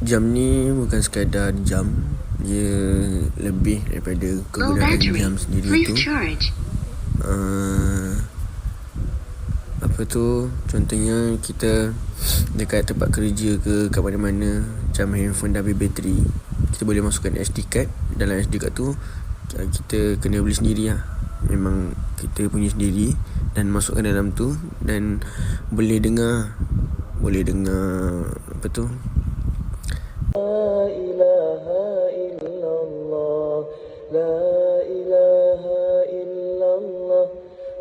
Jam ni bukan sekadar jam, dia lebih daripada kegunaan jam sendiri tu. Apa tu, contohnya kita dekat tempat kerja ke, kat mana-mana, macam handphone dah habis bateri, kita boleh masukkan SD card. Dalam SD card tu kita kena beli sendiri lah. Memang kita punya sendiri, dan masukkan dalam tu, dan boleh dengar apa tu, La ilaha illallah, La ilaha illallah,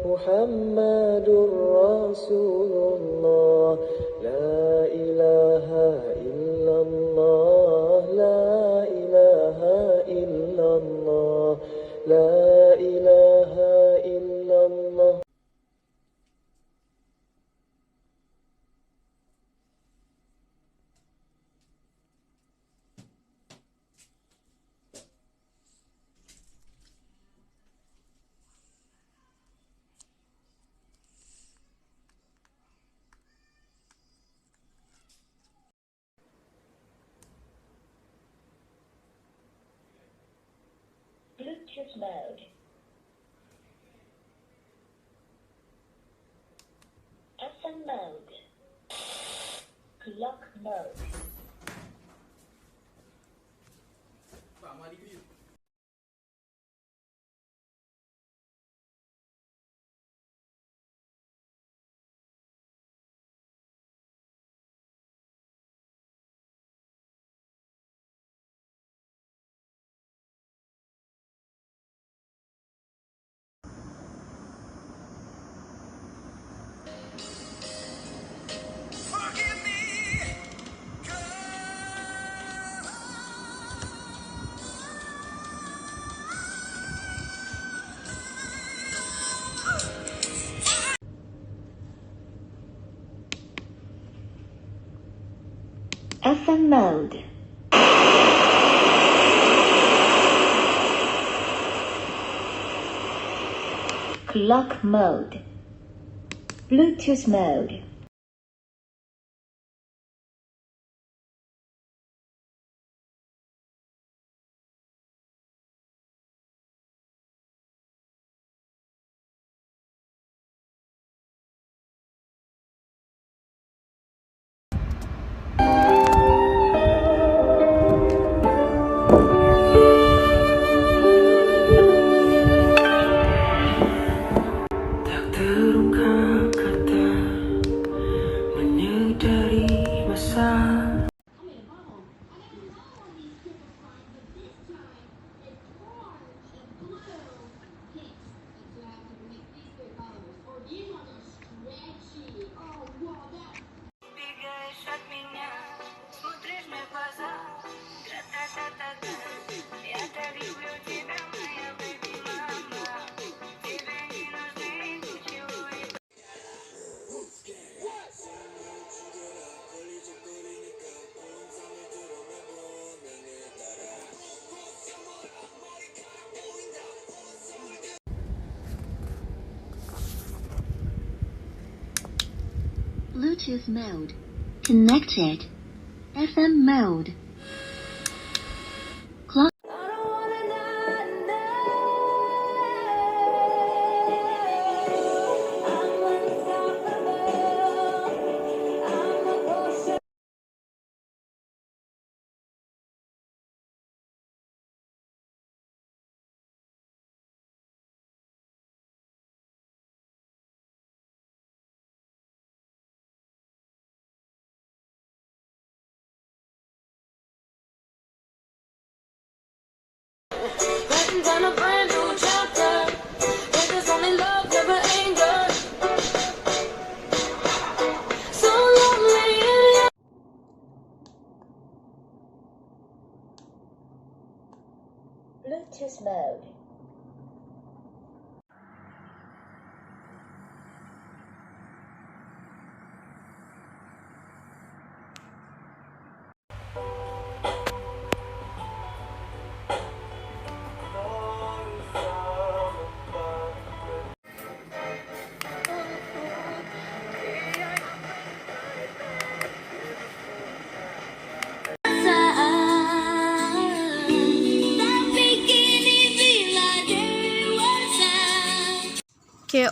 Muhammadur Rasulullah, La ilaha illallah, La ilaha illallah, La ilaha illallah. Bluetooth mode. FM mode. Clock mode. FM mode. Clock mode. Bluetooth mode. Bluetooth mode. Connected. FM mode. Clock. On a brand new chapter, where there's only love, never anger. So lonely and Bluetooth mode.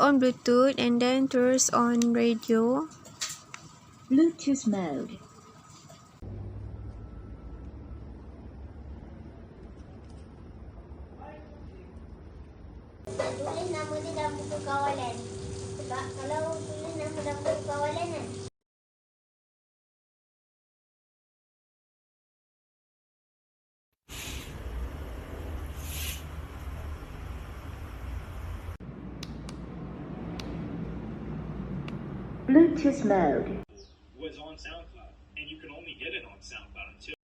on Bluetooth and then terus on radio. Bluetooth mode. Tulis nama dia dalam buku kawalan. Sebab kalau tulis nama dalam buku kawalan kan, Bluetooth mode. was on SoundCloud, and you can only get it on SoundCloud until